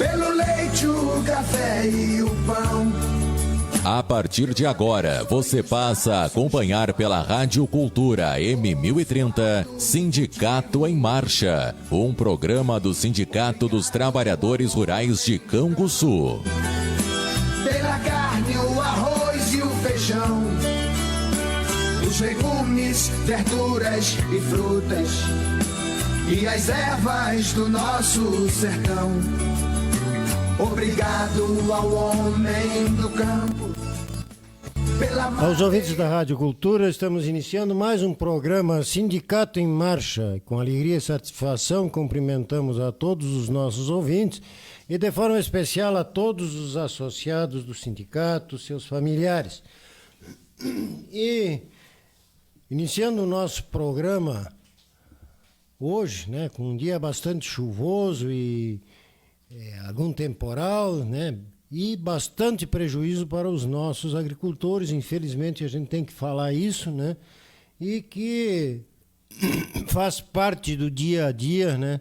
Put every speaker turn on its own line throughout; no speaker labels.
pelo leite, o café e o pão.
A partir de agora, você passa a acompanhar pela Rádio Cultura M1030 Sindicato em Marcha, um programa do Sindicato dos Trabalhadores Rurais de Canguçu.
Pela carne, o arroz e o feijão, os legumes, verduras e frutas, e as ervas do nosso sertão. Obrigado ao homem do campo.
Aos ouvintes da Rádio Cultura, estamos iniciando mais um programa Sindicato em Marcha. Com alegria e satisfação, cumprimentamos a todos os nossos ouvintes e de forma especial a todos os associados do sindicato, seus familiares. E iniciando o nosso programa hoje, né, com um dia bastante chuvoso e algum temporal, né? E bastante prejuízo para os nossos agricultores, infelizmente a gente tem que falar isso, né? E que faz parte do dia a dia, né?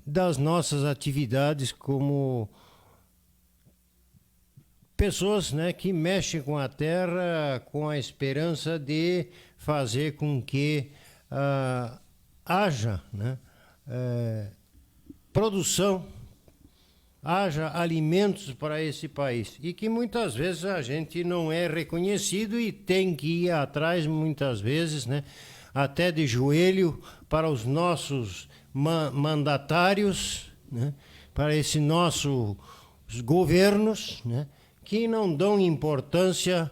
Das nossas atividades como pessoas, né, que mexem com a terra com a esperança de fazer com que haja, né, produção, haja alimentos para esse país, e que muitas vezes a gente não é reconhecido e tem que ir atrás, muitas vezes, né, até de joelho, para os nossos mandatários, né, para esses nossos governos, né, que não dão importância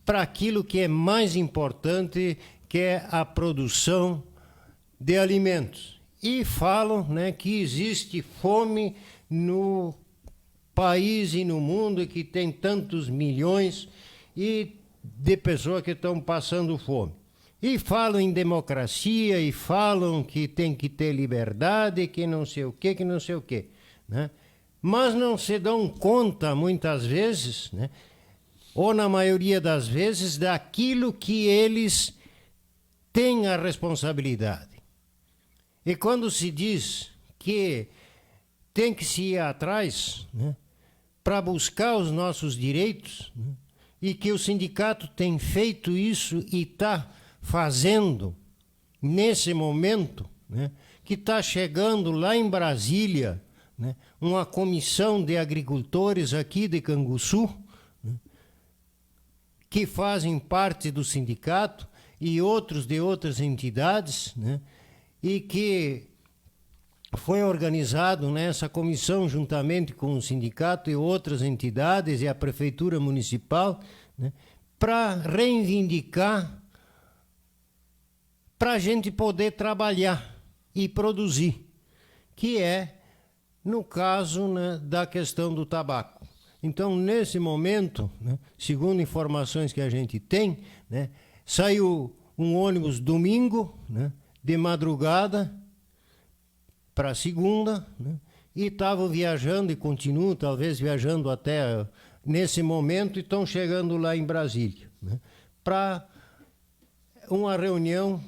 para aquilo que é mais importante, que é a produção de alimentos. E falam, né, que existe fome no país e no mundo, que tem tantos milhões de pessoas que estão passando fome. E falam em democracia, e falam que tem que ter liberdade, que não sei o quê, né? Mas não se dão conta, muitas vezes, né, ou na maioria das vezes, daquilo que eles têm a responsabilidade. E quando se diz que tem que se ir atrás, né, para buscar os nossos direitos, né, e que o sindicato tem feito isso e está fazendo nesse momento, né, que está chegando lá em Brasília, né, uma comissão de agricultores aqui de Canguçu, né, que fazem parte do sindicato e outros de outras entidades, né, e que foi organizado nessa comissão juntamente com o sindicato e outras entidades e a prefeitura municipal, né, para reivindicar, para a gente poder trabalhar e produzir, que é, no caso, né, da questão do tabaco. Então, nesse momento, né, segundo informações que a gente tem, né, saiu um ônibus domingo, né, de madrugada, para segunda, né? E estavam viajando e continuam talvez viajando até nesse momento e estão chegando lá em Brasília, né, para uma reunião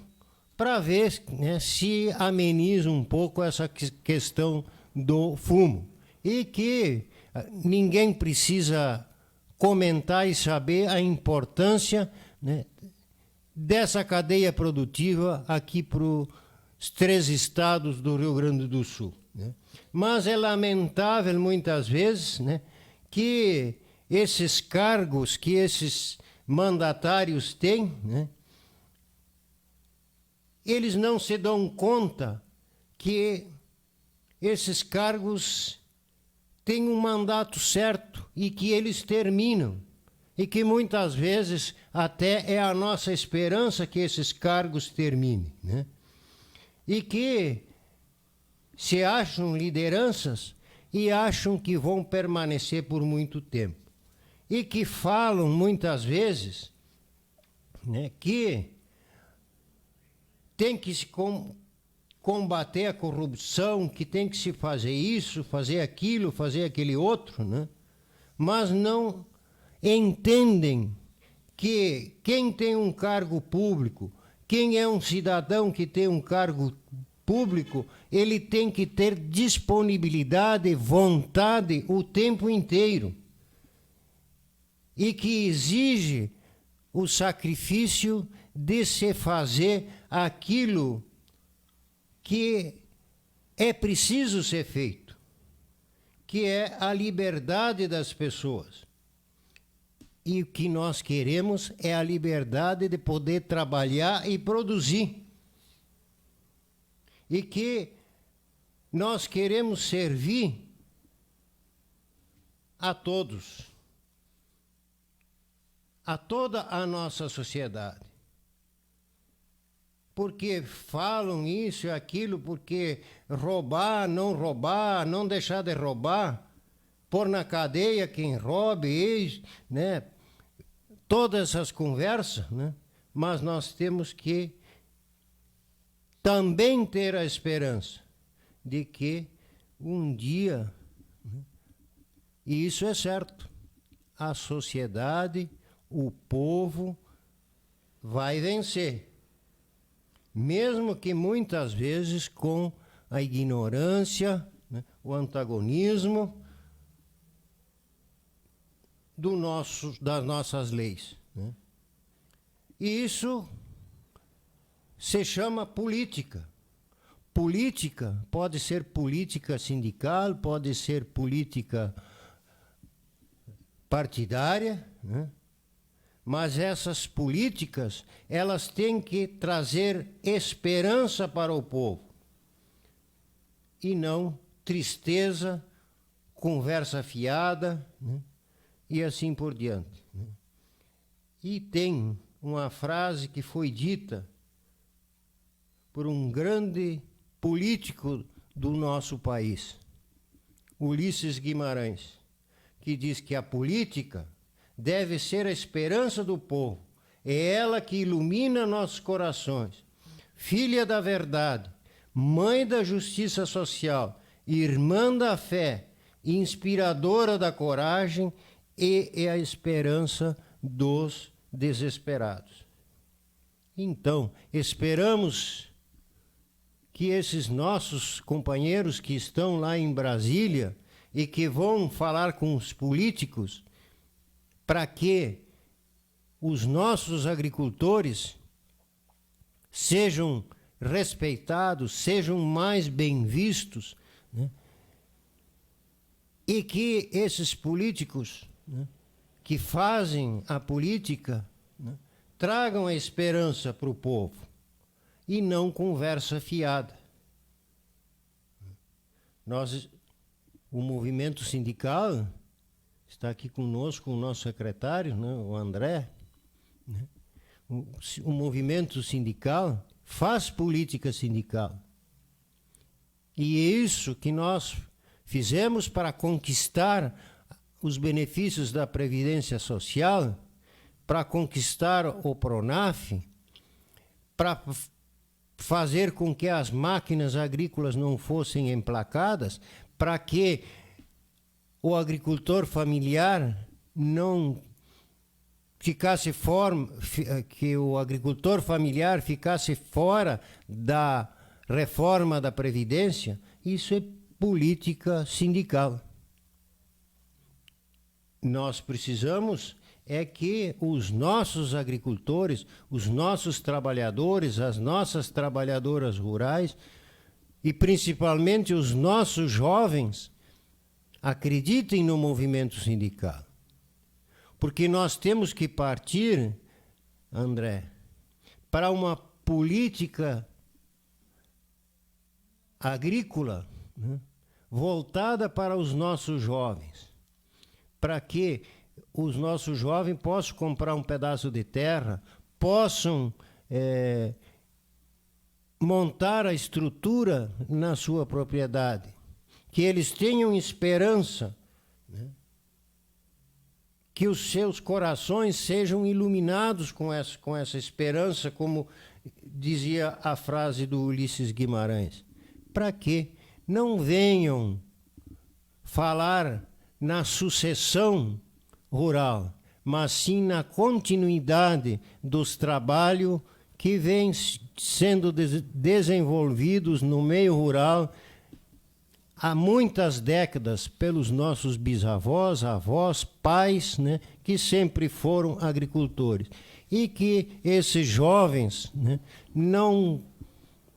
para ver, né, se ameniza um pouco essa questão do fumo. E que ninguém precisa comentar e saber a importância, né, dessa cadeia produtiva aqui para os 3 estados do Rio Grande do Sul, né? Mas é lamentável muitas vezes, né, que esses cargos que esses mandatários têm, né, eles não se dão conta que esses cargos têm um mandato certo e que eles terminam. E que muitas vezes até é a nossa esperança que esses cargos terminem, né? E que se acham lideranças e acham que vão permanecer por muito tempo. E que falam muitas vezes, né, que tem que se combater a corrupção, que tem que se fazer isso, fazer aquilo, fazer aquele outro, né? Mas não entendem que quem tem um cargo público, quem é um cidadão que tem um cargo público, ele tem que ter disponibilidade, vontade o tempo inteiro. E que exige o sacrifício de se fazer aquilo que é preciso ser feito, que é a liberdade das pessoas. E o que nós queremos é a liberdade de poder trabalhar e produzir. E que nós queremos servir a todos, a toda a nossa sociedade. Porque falam isso e aquilo, porque roubar, não deixar de roubar, pôr na cadeia quem roube, né? Todas essas conversas, né? Mas nós temos que também ter a esperança de que um dia, né? E isso é certo, a sociedade, o povo vai vencer. Mesmo que muitas vezes com a ignorância, né, o antagonismo das nossas leis. Né? E isso se chama política. Política pode ser política sindical, pode ser política partidária, né? Mas essas políticas, elas têm que trazer esperança para o povo e não tristeza, conversa fiada, né? E assim por diante. Né? E tem uma frase que foi dita por um grande político do nosso país, Ulisses Guimarães, que diz que a política deve ser a esperança do povo. É ela que ilumina nossos corações. Filha da verdade, mãe da justiça social, irmã da fé, inspiradora da coragem e é a esperança dos desesperados. Então, esperamos que esses nossos companheiros que estão lá em Brasília e que vão falar com os políticos para que os nossos agricultores sejam respeitados, sejam mais bem vistos, né? E que esses políticos, né, que fazem a política, né, tragam a esperança para o povo e não conversa fiada. O movimento sindical está aqui conosco o nosso secretário, né, o André. Né? O movimento sindical faz política sindical. E é isso que nós fizemos para conquistar os benefícios da Previdência Social, para conquistar o PRONAF, para fazer com que as máquinas agrícolas não fossem emplacadas, para que o agricultor familiar não ficasse que o agricultor familiar ficasse fora da reforma da Previdência. Isso é política sindical. Nós precisamos é que os nossos agricultores, os nossos trabalhadores, as nossas trabalhadoras rurais e principalmente os nossos jovens acreditem no movimento sindical. Porque nós temos que partir, André, para uma política agrícola, né, voltada para os nossos jovens, para que os nossos jovens possam comprar um pedaço de terra, possam montar a estrutura na sua propriedade, que eles tenham esperança, né? Que os seus corações sejam iluminados com essa esperança, como dizia a frase do Ulisses Guimarães, para que não venham falar na sucessão rural, mas sim na continuidade dos trabalhos que vêm sendo desenvolvidos no meio rural há muitas décadas pelos nossos bisavós, avós, pais, né, que sempre foram agricultores. E que esses jovens, né, não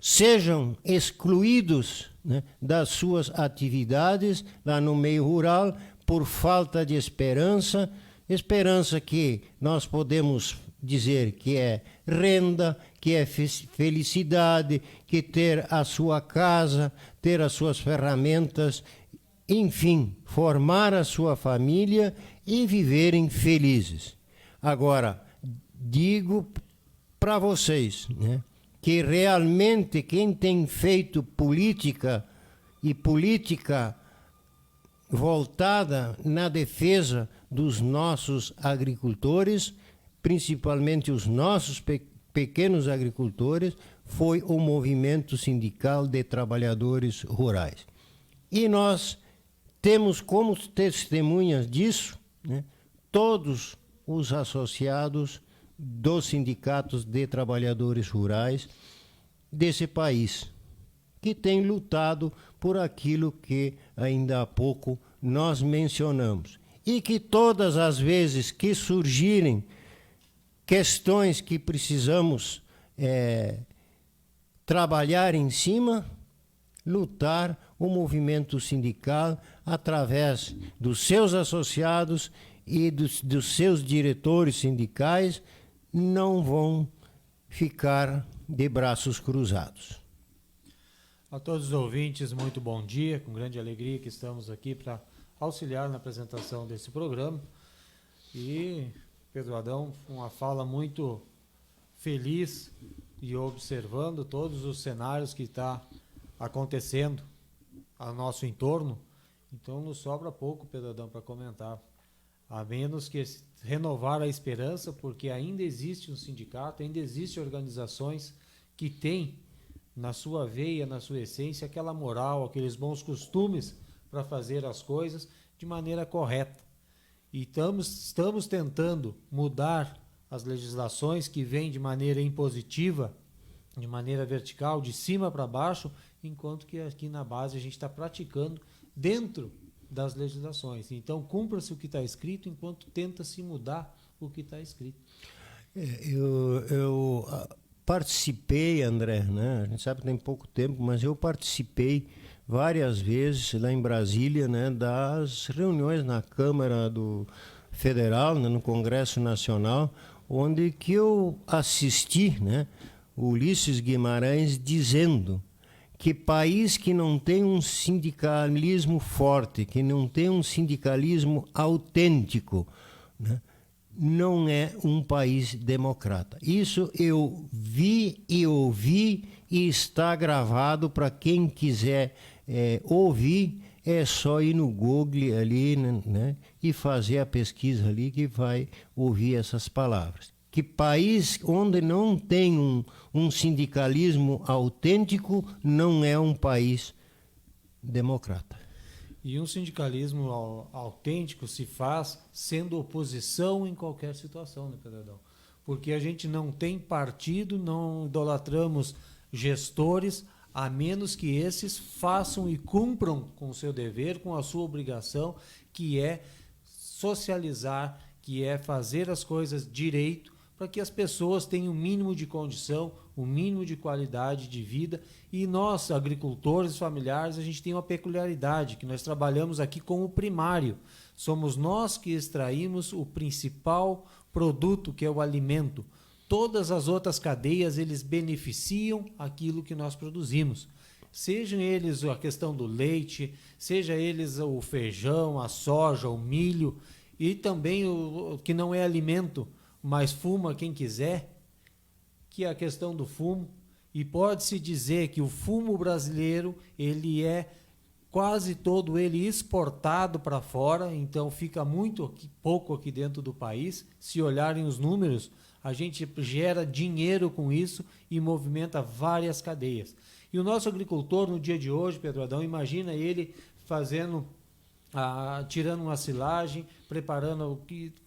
sejam excluídos, né, das suas atividades lá no meio rural por falta de esperança, esperança que nós podemos dizer que é renda, que é felicidade, que ter a sua casa, ter as suas ferramentas, enfim, formar a sua família e viverem felizes. Agora, digo para vocês, né, que realmente quem tem feito política e política voltada na defesa dos nossos agricultores, principalmente os nossos pequenos agricultores, foi o movimento sindical de trabalhadores rurais. E nós temos como testemunhas disso, né, todos os associados dos sindicatos de trabalhadores rurais desse país, que têm lutado por aquilo que ainda há pouco nós mencionamos. E que todas as vezes que surgirem questões que precisamos trabalhar em cima, lutar, o movimento sindical, através dos seus associados e dos seus diretores sindicais, não vão ficar de braços cruzados.
A todos os ouvintes, muito bom dia, com grande alegria que estamos aqui para auxiliar na apresentação desse programa. E Pedro Adão, uma fala muito feliz e observando todos os cenários que está acontecendo ao nosso entorno. Então nos sobra pouco, Pedro Adão, para comentar, a menos que renovar a esperança, porque ainda existe um sindicato, ainda existem organizações que têm na sua veia, na sua essência, aquela moral, aqueles bons costumes para fazer as coisas de maneira correta. E estamos tentando mudar as legislações que vêm de maneira impositiva, de maneira vertical, de cima para baixo, enquanto que aqui na base a gente está praticando dentro das legislações. Então, cumpra-se o que está escrito, enquanto tenta-se mudar o que está escrito.
Eu participei, André, né? A gente sabe que tem pouco tempo, mas eu participei várias vezes lá em Brasília, né, das reuniões na Câmara do Federal, né, no Congresso Nacional, onde que eu assisti, né, o Ulisses Guimarães dizendo que país que não tem um sindicalismo forte, que não tem um sindicalismo autêntico, né, não é um país democrata. Isso eu vi e ouvi e está gravado para quem quiser ouvir, é só ir no Google ali, né, e fazer a pesquisa ali que vai ouvir essas palavras. Que país onde não tem um sindicalismo autêntico não é um país democrata.
E um sindicalismo autêntico se faz sendo oposição em qualquer situação, né, Pedradão? Porque a gente não tem partido, não idolatramos gestores, a menos que esses façam e cumpram com o seu dever, com a sua obrigação, que é socializar, que é fazer as coisas direito, para que as pessoas tenham o mínimo de condição, o mínimo de qualidade de vida. E nós, agricultores familiares, a gente tem uma peculiaridade, que nós trabalhamos aqui com o primário. Somos nós que extraímos o principal produto, que é o alimento. Todas as outras cadeias, eles beneficiam aquilo que nós produzimos. Sejam eles a questão do leite, seja eles o feijão, a soja, o milho, e também o que não é alimento, mas fuma quem quiser, que é a questão do fumo. E pode-se dizer que o fumo brasileiro, ele é quase todo ele exportado para fora, então fica muito pouco aqui dentro do país. Se olharem os números, a gente gera dinheiro com isso e movimenta várias cadeias. E o nosso agricultor, no dia de hoje, Pedro Adão, imagina ele fazendo tirando uma silagem, preparando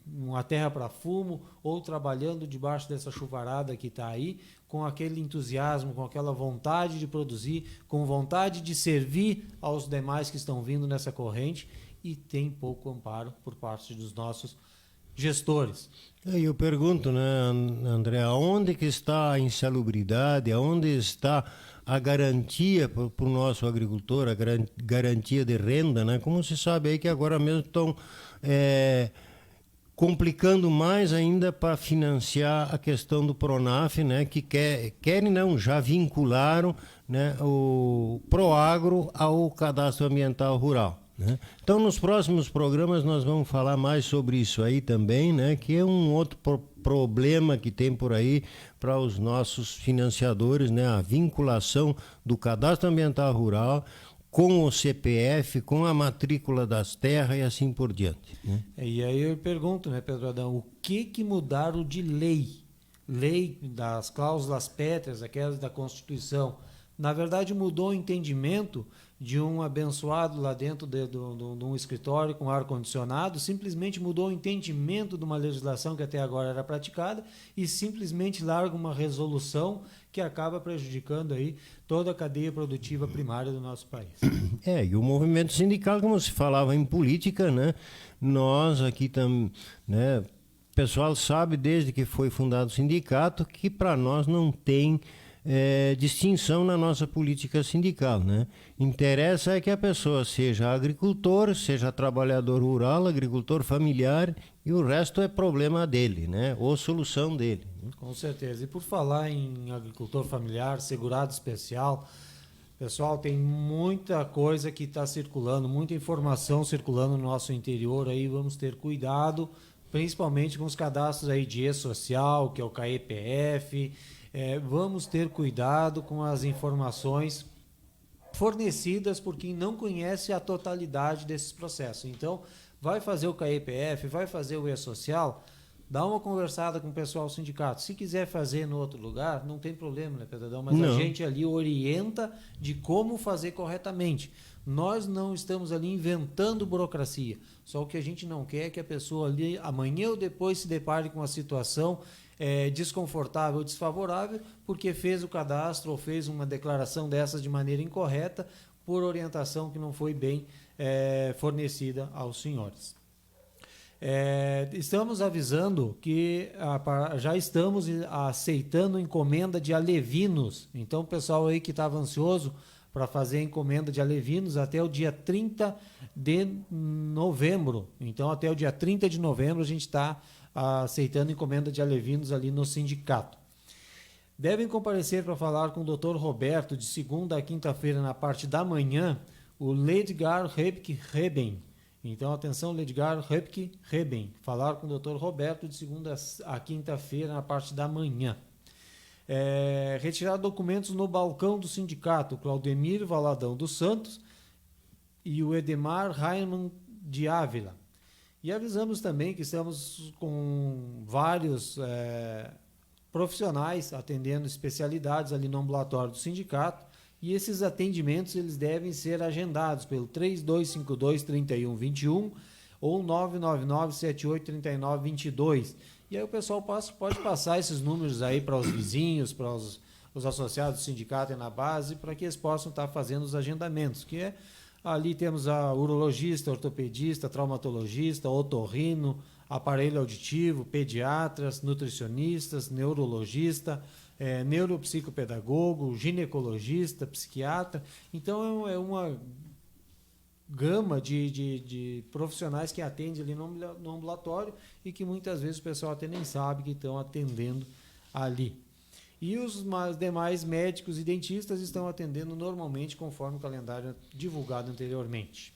uma terra para fumo, ou trabalhando debaixo dessa chuvarada que está aí, com aquele entusiasmo, com aquela vontade de produzir, com vontade de servir aos demais que estão vindo nessa corrente, e tem pouco amparo por parte dos nossos gestores.
Eu pergunto, né, André, aonde que está a insalubridade, aonde está a garantia para o nosso agricultor, a garantia de renda, né? Como se sabe aí que agora mesmo estão complicando mais ainda para financiar a questão do Pronaf, né? Que querem não, já vincularam, né, o Proagro ao Cadastro Ambiental Rural. Né? Então, nos próximos programas nós vamos falar mais sobre isso aí também, né? Que é um outro problema que tem por aí para os nossos financiadores, né? A vinculação do Cadastro Ambiental Rural com o CPF, com a matrícula das terras e assim por diante. Né?
E aí eu pergunto, né, Pedro Adão, o que mudaram de lei? Lei das cláusulas pétreas, aquelas da Constituição. Na verdade, mudou o entendimento de um abençoado lá dentro de um escritório com ar-condicionado, simplesmente mudou o entendimento de uma legislação que até agora era praticada e simplesmente larga uma resolução que acaba prejudicando aí toda a cadeia produtiva primária do nosso país.
E o movimento sindical, como se falava em política, né? Nós aqui também, né? O pessoal sabe desde que foi fundado o sindicato que para nós não tem distinção na nossa política sindical, né? Interessa é que a pessoa seja agricultor, seja trabalhador rural, agricultor familiar, e o resto é problema dele, né? Ou solução dele.
Com certeza. E por falar em agricultor familiar, segurado especial, pessoal, tem muita coisa que está circulando, muita informação circulando no nosso interior aí, vamos ter cuidado, principalmente com os cadastros aí de E-Social, que é o CAEPF. Vamos ter cuidado com as informações fornecidas por quem não conhece a totalidade desses processos. Então, vai fazer o CAEPF, vai fazer o E-Social, dá uma conversada com o pessoal do sindicato. Se quiser fazer no outro lugar, não tem problema, né, Pedradão? Mas não. A gente ali orienta de como fazer corretamente. Nós não estamos ali inventando burocracia. Só o que a gente não quer é que a pessoa ali, amanhã ou depois, se depare com a situação desconfortável, desfavorável, porque fez o cadastro ou fez uma declaração dessas de maneira incorreta por orientação que não foi bem fornecida aos senhores. Estamos avisando que já estamos aceitando encomenda de alevinos. Então, o pessoal aí que estava ansioso para fazer a encomenda de alevinos até o dia 30 de novembro. Então, até o dia 30 de novembro, a gente está aceitando encomenda de alevinos ali no sindicato. Devem comparecer para falar com o Dr. Roberto de segunda a quinta-feira na parte da manhã, o Ledgar Rebke Reben. Então, atenção, Ledgar Rebke Reben. Falar com o Dr. Roberto de segunda a quinta-feira na parte da manhã. Retirar documentos no balcão do sindicato, Claudemir Valadão dos Santos e o Edemar Raiman de Ávila. E avisamos também que estamos com vários profissionais atendendo especialidades ali no ambulatório do sindicato, e esses atendimentos eles devem ser agendados pelo 3252-3121 ou 999-783922. E aí o pessoal pode passar esses números aí para os vizinhos, para os associados do sindicato e na base, para que eles possam estar fazendo os agendamentos, que ali temos a urologista, ortopedista, traumatologista, otorrino, aparelho auditivo, pediatras, nutricionistas, neurologista, neuropsicopedagogo, ginecologista, psiquiatra. Então é uma gama de profissionais que atendem ali no ambulatório e que muitas vezes o pessoal até nem sabe que estão atendendo ali. E os demais médicos e dentistas estão atendendo normalmente conforme o calendário divulgado anteriormente.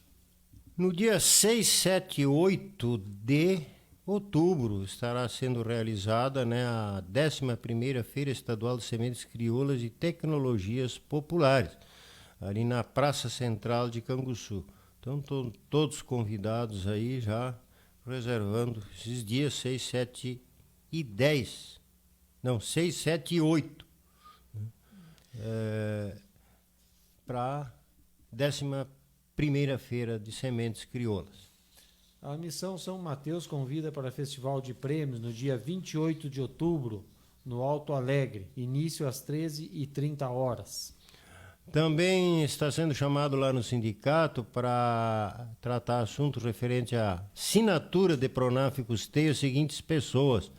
No dia 6, 7 e 8 de outubro estará sendo realizada, né, a 11ª Feira Estadual de Sementes Crioulas e Tecnologias Populares, ali na Praça Central de Canguçu. Então, todos convidados aí já reservando esses dias 6, 7 e 10. Não, 6, 7 e 8. Para 11ª primeira feira de sementes crioulas.
A Missão São Mateus convida para Festival de Prêmios no dia 28 de outubro, no Alto Alegre, início às 13h30.
Também está sendo chamado lá no sindicato para tratar assuntos referentes à assinatura de Pronaf Custeio as seguintes pessoas: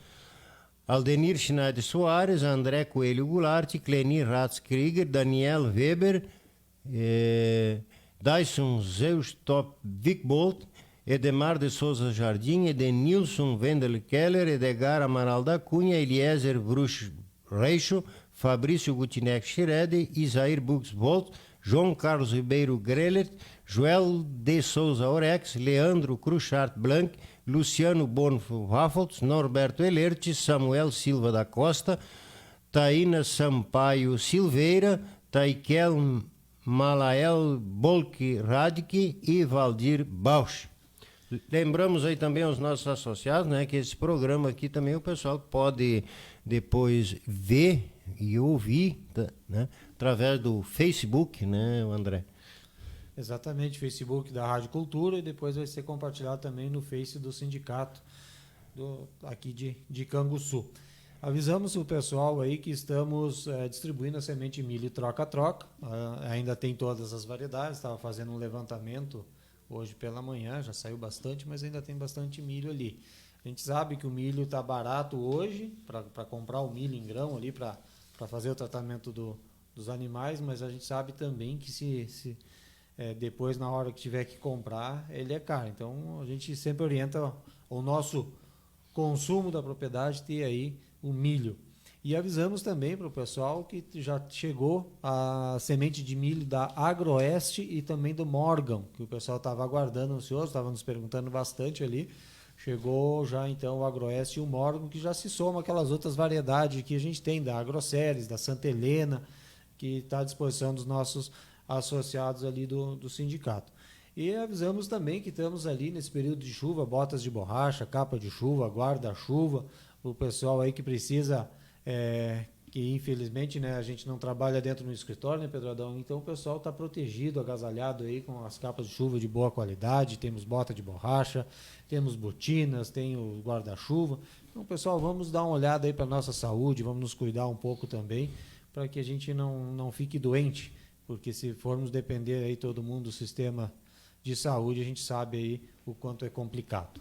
Aldenir Schneider Soares, André Coelho Goulart, Clenir Ratzkrieger, Daniel Weber, Dyson Zeustop Wickbold, Edemar de Souza Jardim, Edenilson Wendel Keller, Edgar Amaral da Cunha, Eliezer Bruch Reicho, Fabrício Gutinek Schirede, Isair Buxbolt, João Carlos Ribeiro Grelert, Joel de Souza Orex, Leandro Cruchart Blanc, Luciano Bonfo Raffles, Norberto Elerte, Samuel Silva da Costa, Taína Sampaio Silveira, Taikel Malael Bolk Radke e Valdir Bausch. Lembramos aí também aos nossos associados, né, que esse programa aqui também o pessoal pode depois ver e ouvir, né, através do Facebook, né, André?
Exatamente, Facebook da Rádio Cultura, e depois vai ser compartilhado também no Face do sindicato aqui de Canguçu. Avisamos o pessoal aí que estamos distribuindo a semente milho troca-troca, ainda tem todas as variedades, estava fazendo um levantamento hoje pela manhã, já saiu bastante, mas ainda tem bastante milho ali. A gente sabe que o milho está barato hoje, para comprar o milho em grão ali, para fazer o tratamento dos animais, mas a gente sabe também que se depois, na hora que tiver que comprar, ele é caro. Então, a gente sempre orienta o nosso consumo da propriedade ter aí o milho. E avisamos também para o pessoal que já chegou a semente de milho da Agroeste e também do Morgan, que o pessoal estava aguardando ansioso, estava nos perguntando bastante ali. Chegou já então o Agroeste e o Morgan, que já se soma aquelas outras variedades que a gente tem, da Agroceres, da Santa Helena, que está à disposição dos nossos associados ali do sindicato. E avisamos também que estamos ali nesse período de chuva, botas de borracha, capa de chuva, guarda-chuva, o pessoal aí que precisa... que infelizmente, né, a gente não trabalha dentro do escritório, né, Pedro Adão? Então o pessoal está protegido, agasalhado aí com as capas de chuva de boa qualidade, temos bota de borracha, temos botinas, tem o guarda-chuva. Então, pessoal, vamos dar uma olhada aí para a nossa saúde, vamos nos cuidar um pouco também, para que a gente não fique doente, porque se formos depender aí todo mundo do sistema de saúde, a gente sabe aí o quanto é complicado.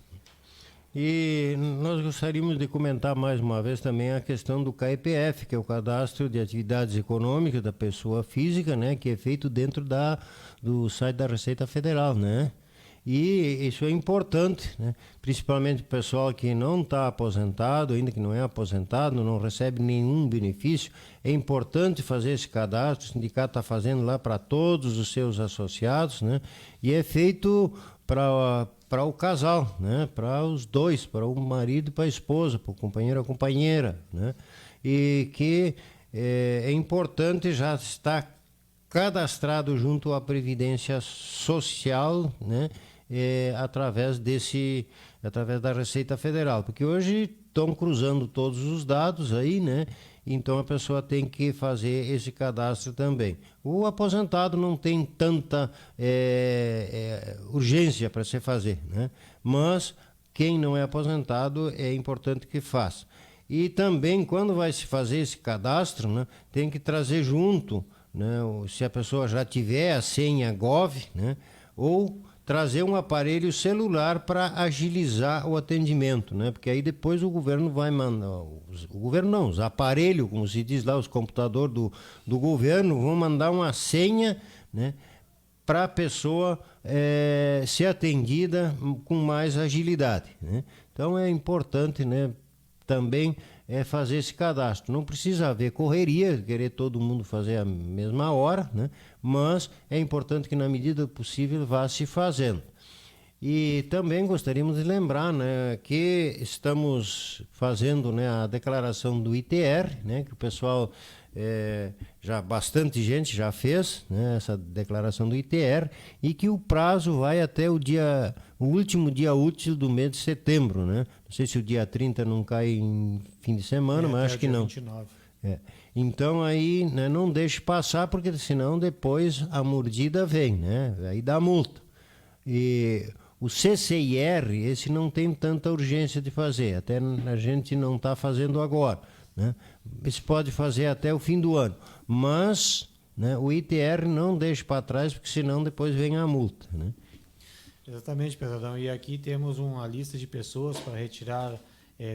E nós gostaríamos de comentar mais uma vez também a questão do CAEPF, que é o Cadastro de Atividades Econômicas da Pessoa Física, né, que é feito dentro do site da Receita Federal, né? E isso é importante, né? Principalmente o pessoal que não está aposentado, ainda que não é aposentado, não recebe nenhum benefício. É importante fazer esse cadastro, o sindicato está fazendo lá para todos os seus associados, né? E é feito para o casal, né? Para os dois, para o marido e para a esposa, para o companheiro e a companheira, né? E que é importante já estar cadastrado junto à Previdência Social, né? Através da Receita Federal, porque hoje estão cruzando todos os dados aí, né? Então a pessoa tem que fazer esse cadastro também. O aposentado não tem tanta urgência para se fazer, né? Mas quem não é aposentado é importante que faça. E também, quando vai se fazer esse cadastro, né, tem que trazer junto, né, se a pessoa já tiver a senha GOV, né, ou trazer um aparelho celular para agilizar o atendimento, né? Porque aí depois o governo vai mandar, os aparelhos, como se diz lá, os computadores do governo vão mandar uma senha, né, para a pessoa ser atendida com mais agilidade, né? Então é importante, né, também fazer esse cadastro. Não precisa haver correria, querer todo mundo fazer a mesma hora, né? Mas é importante que na medida do possível vá se fazendo. E também gostaríamos de lembrar, né, que estamos fazendo, né, a declaração do ITR, né, que o pessoal, já bastante gente já fez, né, essa declaração do ITR, e que o prazo vai até o último dia útil do mês de setembro, né? Não sei se o dia 30 não cai em fim de semana, mas acho que não. 29. Então aí, né, não deixe passar, porque senão depois a mordida vem, né? Aí dá multa. E o CCIR, esse não tem tanta urgência de fazer, até a gente não está fazendo agora, né? Esse pode fazer até o fim do ano, mas, né, o ITR não deixe para trás, porque senão depois vem a multa, né?
Exatamente, Pedradão. E aqui temos uma lista de pessoas para retirar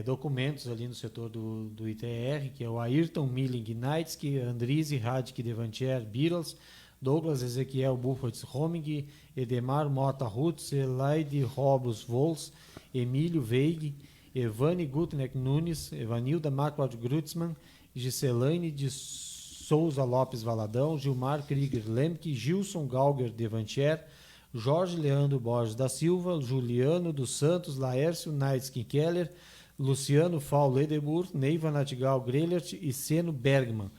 documentos ali no setor do ITR, que é o Ayrton Milling Gneitzky, Andrizi Radke Devantier Beatles, Douglas Ezequiel Buffets Homing, Edemar Mota Rutz, Elaide Robos Vols, Emílio Veig, Evane Gutneck Nunes, Evanilda Maclad Grutzmann, Giselaine de Souza Lopes Valadão, Gilmar Krieger Lemke, Gilson Galger Devantier, Jorge Leandro Borges da Silva, Juliano dos Santos, Laércio Naitzkin Keller, Luciano Faul Ledebur, Neiva Natigal Grelert e Seno Bergman.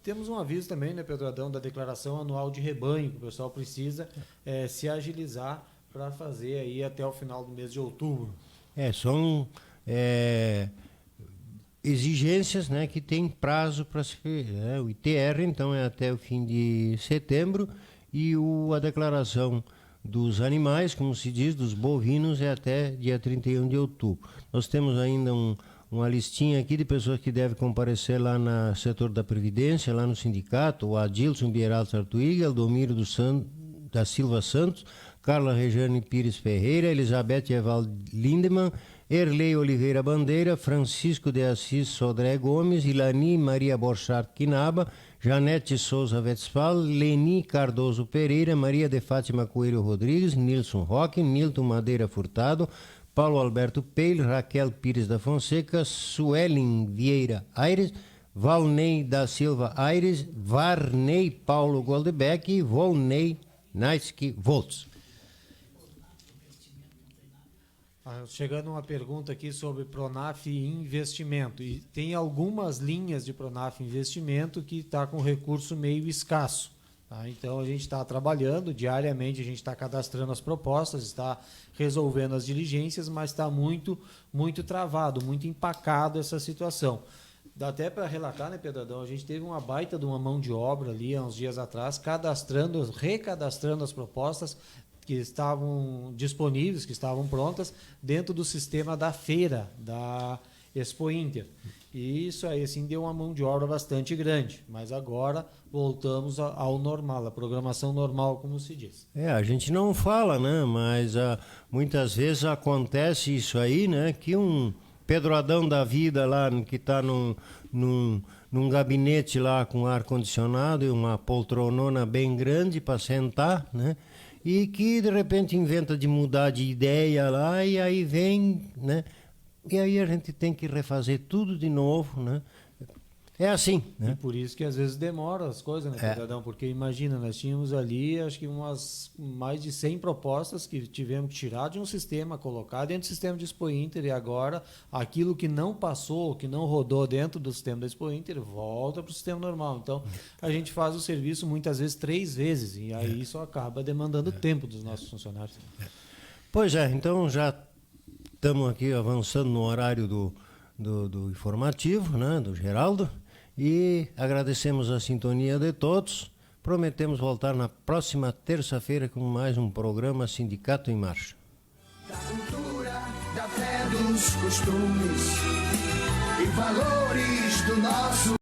Temos um aviso também, né, Pedradão, da declaração anual de rebanho, que o pessoal precisa se agilizar para fazer aí até o final do mês de outubro.
São exigências, né, que tem prazo para se fazer, né? O ITR, então, é até o fim de setembro, e a declaração dos animais, como se diz, dos bovinos, é até dia 31 de outubro. Nós temos ainda uma listinha aqui de pessoas que devem comparecer lá no setor da Previdência, lá no sindicato: o Adilson Bieral Sartuíga, Aldomiro da Silva Santos, Carla Rejane Pires Ferreira, Elizabeth Eval Lindemann, Erlei Oliveira Bandeira, Francisco de Assis Sodré Gomes, Ilani Maria Borchardt Quinaba, Janete Souza Westphal, Leni Cardoso Pereira, Maria de Fátima Coelho Rodrigues, Nilson Roque, Nilton Madeira Furtado, Paulo Alberto Peil, Raquel Pires da Fonseca, Suelen Vieira Aires, Valnei da Silva Aires, Varney Paulo Goldebeck e Volney Naitsky Volts.
Chegando uma pergunta aqui sobre Pronaf Investimento. E tem algumas linhas de Pronaf Investimento que está com recurso meio escasso. Tá? Então a gente está trabalhando diariamente, a gente está cadastrando as propostas, está resolvendo as diligências, mas está muito travado, muito empacado essa situação. Dá até para relatar, né, Pedradão? A gente teve uma baita de uma mão de obra ali há uns dias atrás, recadastrando as propostas que estavam disponíveis, que estavam prontas, dentro do sistema da feira, da Expo Inter. E isso aí, assim, deu uma mão de obra bastante grande. Mas agora voltamos ao normal, a programação normal, como se diz.
A gente não fala, né? Mas muitas vezes acontece isso aí, né? Que um Pedro Adão da vida lá, que está num gabinete lá com ar-condicionado e uma poltronona bem grande para sentar, né? E que de repente inventa de mudar de ideia lá, e aí vem, né? E aí a gente tem que refazer tudo de novo, né? É assim, né?
E por isso que às vezes demora as coisas, né, Pedradão? Porque imagina, nós tínhamos ali, acho que mais de 100 propostas que tivemos que tirar de um sistema, colocar dentro do sistema de Expo Inter, e agora aquilo que não passou, que não rodou dentro do sistema da Expo Inter, volta para o sistema normal. Então, a gente faz o serviço muitas vezes 3 vezes, e aí isso acaba demandando tempo dos nossos funcionários.
Pois é, então já estamos aqui avançando no horário do informativo, né, do Geraldo, e agradecemos a sintonia de todos. Prometemos voltar na próxima terça-feira com mais um programa Sindicato em Marcha.
Da cultura, da fé, dos costumes e valores do nosso